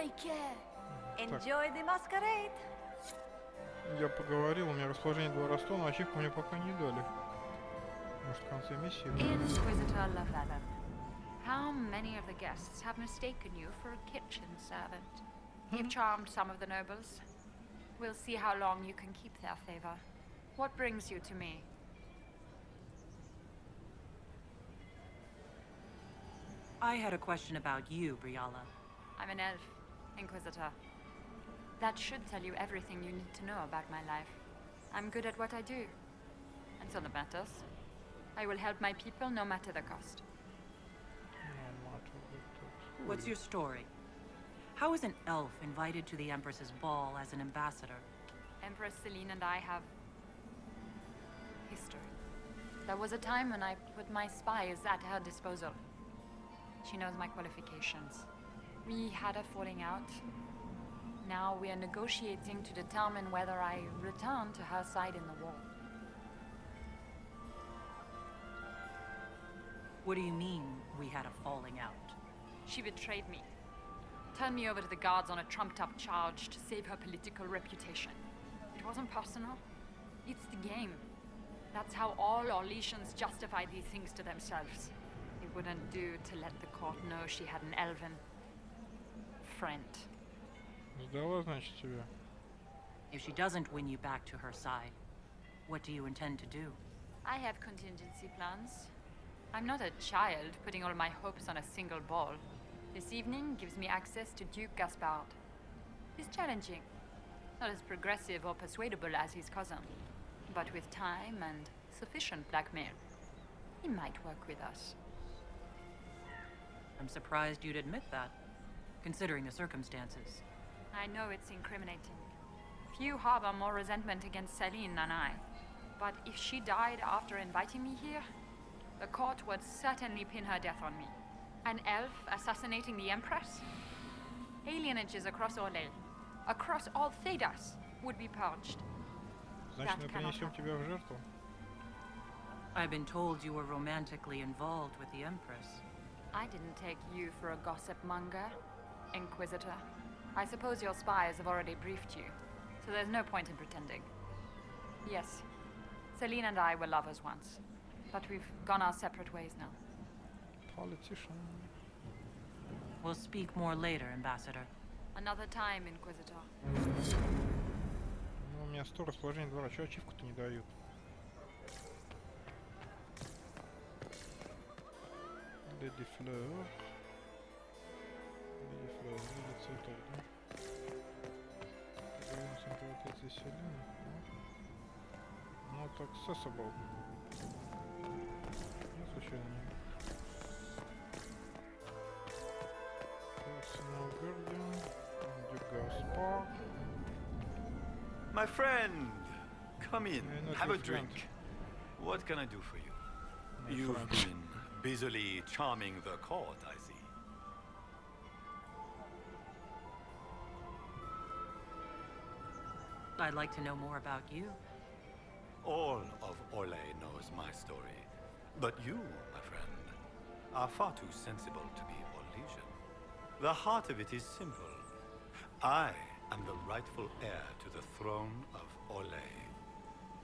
Take care. Так, Enjoy the masquerade. я поговорил, у меня расположение 2 расту, но ачивку мне пока не дали. Может, в конце миссии? Inquisitor Llewellyn, how many of the guests have mistaken you for a kitchen servant? You've charmed some of the nobles. We'll see how long you can keep their favor. What brings you to me? I had a question about you, Briala. I'm an elf, Inquisitor. That should tell you everything you need to know about my life. I'm good at what I do. And so that matters. I will help my people no matter the cost. What's your story? How is an elf invited to the Empress's ball as an ambassador? Empress Celine and I have history. There was a time when I put my spies at her disposal. She knows my qualifications. We had a falling out. Now we are negotiating to determine whether I return to her side in the war. What do you mean, we had a falling out? She betrayed me. Turned me over to the guards on a trumped-up charge to save her political reputation. It wasn't personal. It's the game. That's how all Orlesians justify these things to themselves. It wouldn't do to let the court know she had an elven friend. Сдала, значит, тебя. If she doesn't win you back to her side, what do you intend to do? I have contingency plans. I'm not a child putting all my hopes on a single ball. This evening gives me access to Duke Gaspard. He's challenging. Not as progressive or persuadable as his cousin, but with time and sufficient blackmail, he might work with us. I'm surprised you'd admit that, considering the circumstances. I know it's incriminating. Few harbor more resentment against Celine than I. But if she died after inviting me here, the court would certainly pin her death on me. An elf assassinating the Empress? Alienages across Orlais, across all Thedas, would be purged. Значит, мы принесем тебя в жертву. I've been told you were romantically involved with the Empress. I didn't take you for a gossip monger, Inquisitor. I suppose your spies have already briefed you, so there's no point in pretending. Yes, Celine and I were lovers once, but we've gone our separate ways now. Politician. We'll speak more later, Ambassador. Another time, Inquisitor. Ну, у меня 100 расположений двора. Чего ачивку-то не дают? Леди Флeur. Леди Флeur. Леди цветов, да? Поговорим с императрицей Селиной. Ну, так, Сесабл. Не случайно не. Personal Guardian. Duke Gaspard. My friend! Come in, not have your a drink. friend. What can I do for you? My You've friend. been busily charming the court, I see. I'd like to know more about you. All of Orlais knows my story. But you, my friend, are far too sensible to be Orlesian. The heart of it is simple. I am the rightful heir to the throne of Orlais.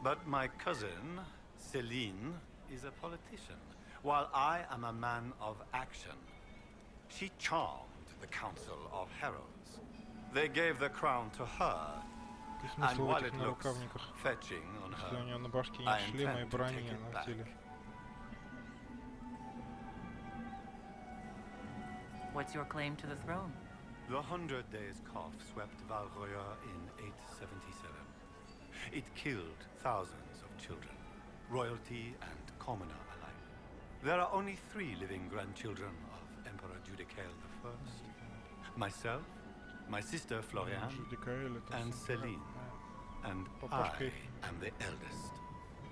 But my cousin, Celine, is a politician, while I am a man of action. She charmed the Council of Heralds. They gave the crown to her, И and смысл в while этих it looks нарукавниках, fetching on если у her, нее на башке I нет шлема и intend to брони, take а it на back. теле. What's your claim to the throne? The 100 Days Cough swept Valroya in 877. It killed thousands of children, royalty and commoner alike. There are only 3 living grandchildren of Emperor Judicael I. Myself, my sister Florian, Judicael это and сын Celine. And Папашка I их. am the eldest.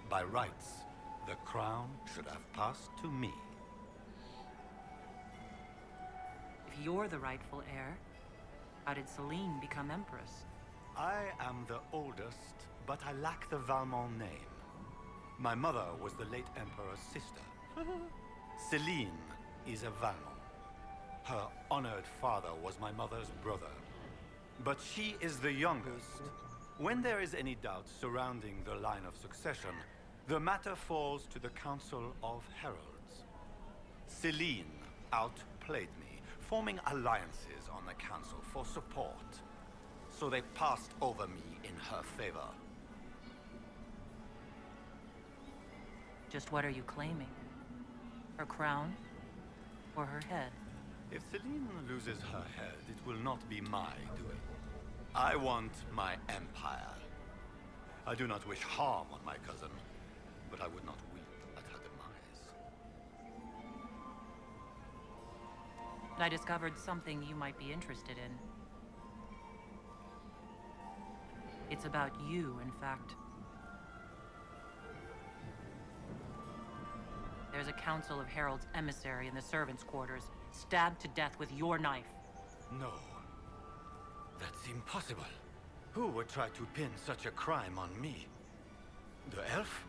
By rights, the crown should have passed to me. If you're the rightful heir, how did Celine become Empress? I am the oldest, but I lack the Valmont name. My mother was the late Emperor's sister. Celine is a Valmont. Her honored father was my mother's brother. But she is the youngest. When there is any doubt surrounding the line of succession, the matter falls to the Council of Heralds. Celine outplayed me, forming alliances on the Council for support. So they passed over me in her favor. Just what are you claiming? Her crown? Or her head? If Celine loses her head, it will not be my doing. I want my empire. I do not wish harm on my cousin, but I would not weep at her demise. I discovered something you might be interested in. It's about you, in fact. There's a Council of Heralds emissary in the servants' quarters, stabbed to death with your knife. No. That's impossible. Who would try to pin such a crime on me? The elf?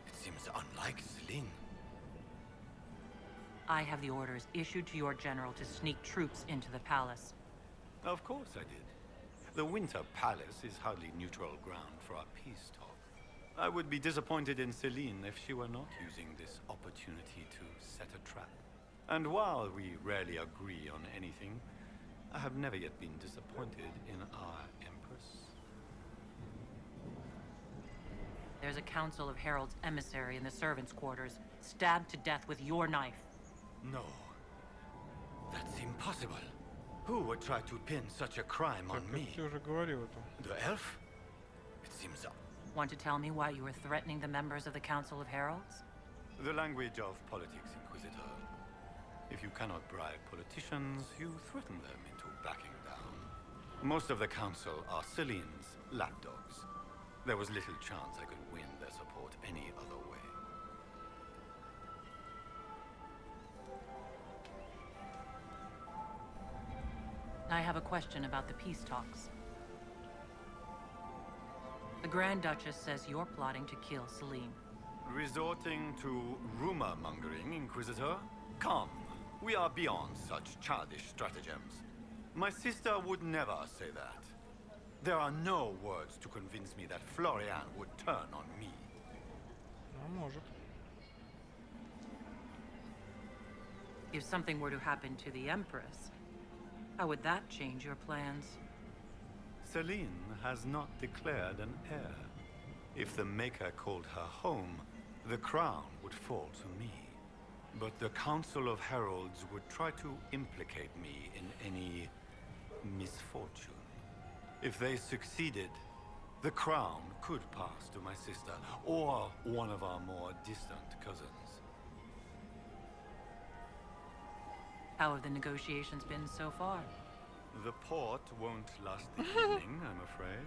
It seems unlike Celine. I have the orders issued to your general to sneak troops into the palace. Of course I did. The Winter Palace is hardly neutral ground for our peace talk. I would be disappointed in Celine if she were not using this opportunity to set a trap. And while we rarely agree on anything, I have never yet been disappointed in our Empress. There's a Council of Heralds emissary in the servants' quarters, stabbed to death with your knife. No. That's impossible. Who would try to pin such a crime on Так, me? ты уже говорил это. The elf? It seems Want to tell me why you were threatening the members of the Council of Heralds? the language of politics, Inquisitor. If you cannot bribe politicians, you threaten them into backing down. Most of the Council are Celine's lapdogs. There was little chance I could win their support any other way. I have a question about the peace talks. The Grand Duchess says you're plotting to kill Celine. Resorting to rumor-mongering, Inquisitor? Come, we are beyond such childish stratagems. My sister would never say that. There are no words to convince me that Florian would turn on me. Ну, может. If something were to happen to the Empress, how would that change your plans? Celine has not declared an heir. If the Maker called her home, the crown would fall to me. But the Council of Heralds would try to implicate me in any misfortune. If they succeeded, the crown could pass to my sister, or one of our more distant cousins. How have the negotiations been so far? The port won't last the evening, I'm afraid.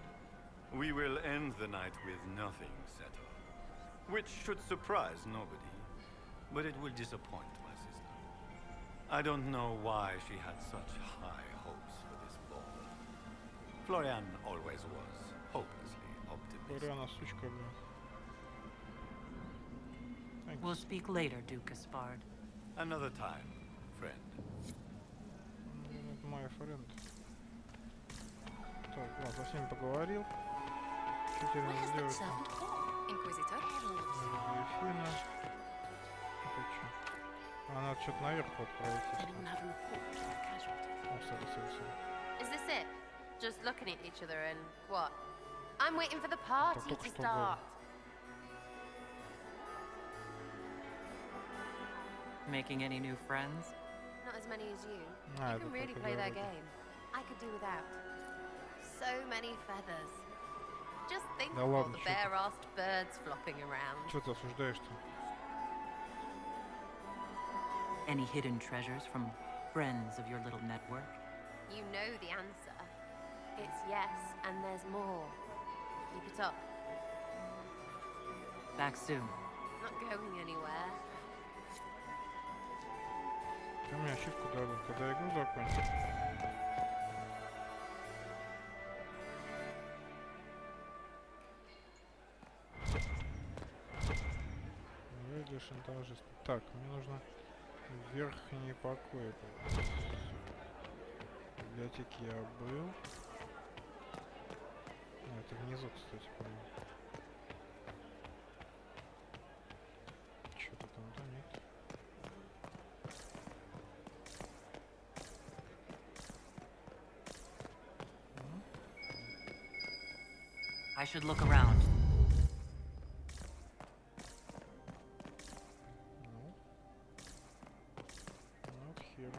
We will end the night with nothing settled. Which should surprise nobody, but it will disappoint my sister. I don't know why she had such high hopes for this ball. Florian always was hopelessly optimistic. Флориана, сучка, блин. Thanks. We'll speak later, Duke Gaspard. Another time, friend. Это моя френд. Так, ладно, со всеми поговорил. Что теперь What надо has that делать? servant called? Inquisitor? Дельфина. Это что? А, надо что-то наверх отправить. Anyone have a report of casualties? О, сори. Is this it? Just looking at each other and what? I'm waiting for the party только to что start. Making any new friends? Not as many as you. А, You can это really только play для their этого. game. I could do without. So many feathers. Just think Да of all ладно, the чё ты? bare-assed birds flopping around. Что ты осуждаешь-то? Any hidden treasures from friends of your little network? You know the answer. It's yes, and there's more. Keep it up. Back soon. Not going anywhere. Ты мне ачивку дали, когда игру закончишь. Выйди шантажист. Так, мне нужно Верхний покой. В библиотеке я был. А, это внизу, кстати, по-моему. Что-то там, да, нет? I should look around. Ну. Not here.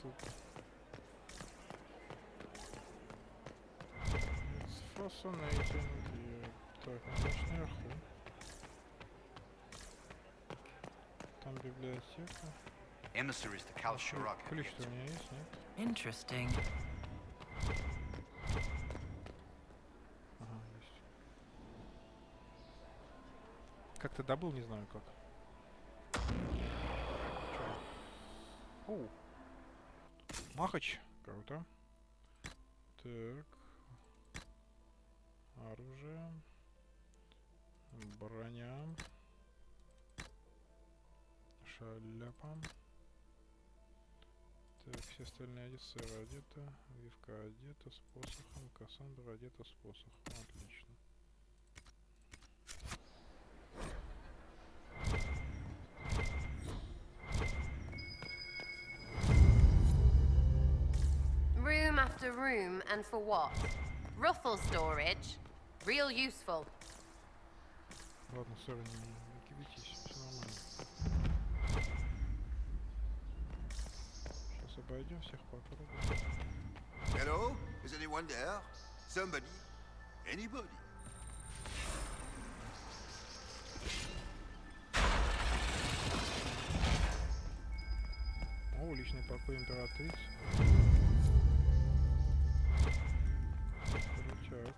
Тут. It's fascinating. Так, значит, наверху. Там библиотека. Emissaries to Kalsharok. Ключ-то у меня есть, нет? Interesting. Ага, есть. Как ты добыл, не знаю как. Чё? Оу. Махач. Круто. Так. Оружие. Броня. Шляпа. Так, все остальные одеты, сыра одета, вивка одета с посохом, Кассандра одета с посохом. Отлично. Room after room, and for what? Ruffle storage? Real useful. Ладно, сыра, не кибитесь, все нормально. Сейчас обойдем всех попробуем. Hello? Is anyone there? Somebody? Anybody? О, личный покой императрицы. Крутяк.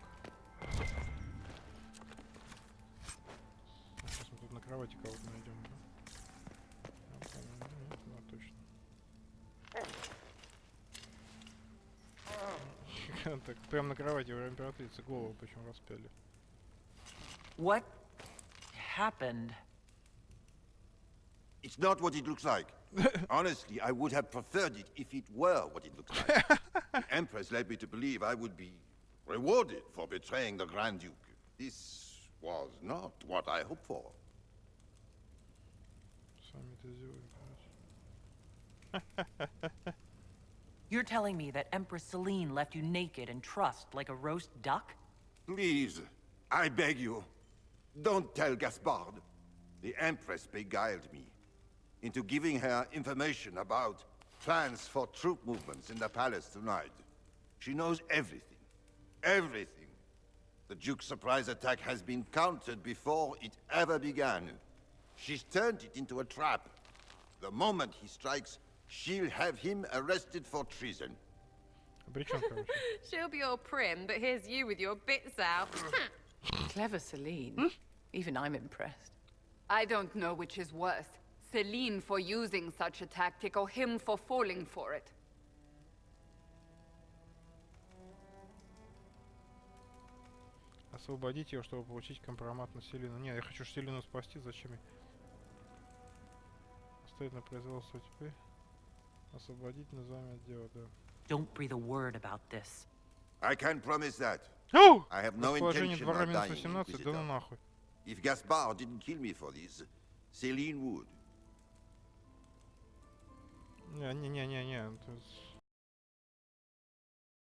Сейчас мы тут на кровати кого-то найдем, да? Я помню, нет, да, точно. Так, прям на кровати у императрицы голову причем распяли. What happened? It's not what it looks like. Honestly, I would have preferred it if it were what it looks like. The Empress led me to believe I would be rewarded for betraying the Grand Duke. This was not what I hoped for. Сами это сделали, You're telling me that Empress Celine left you naked and trussed like a roast duck? Please, I beg you, don't tell Gaspard. The Empress beguiled me into giving her information about plans for troop movements in the palace tonight. She knows everything. Everything. The Duke's surprise attack has been countered before it ever began. She's turned it into a trap. The moment he strikes, she'll have him arrested for treason. Обречен, короче. She'll be all prim, but here's you with your bits out. Clever Celine. Even I'm impressed. I don't know which is worse. Celine for using such a tactic or him for falling for it. Освободить ее, чтобы получить компромат на Селину. Не, я хочу Селину спасти, зачем ей? Оставить на производство теперь. Освободить название отдела, да. Don't breathe a word about this. I can't promise that. Оу! I have no Расположение intention двора of минус dying, 18, да ну Inquisitor. нахуй. If Gaspard didn't kill me for this, Celine would. Не.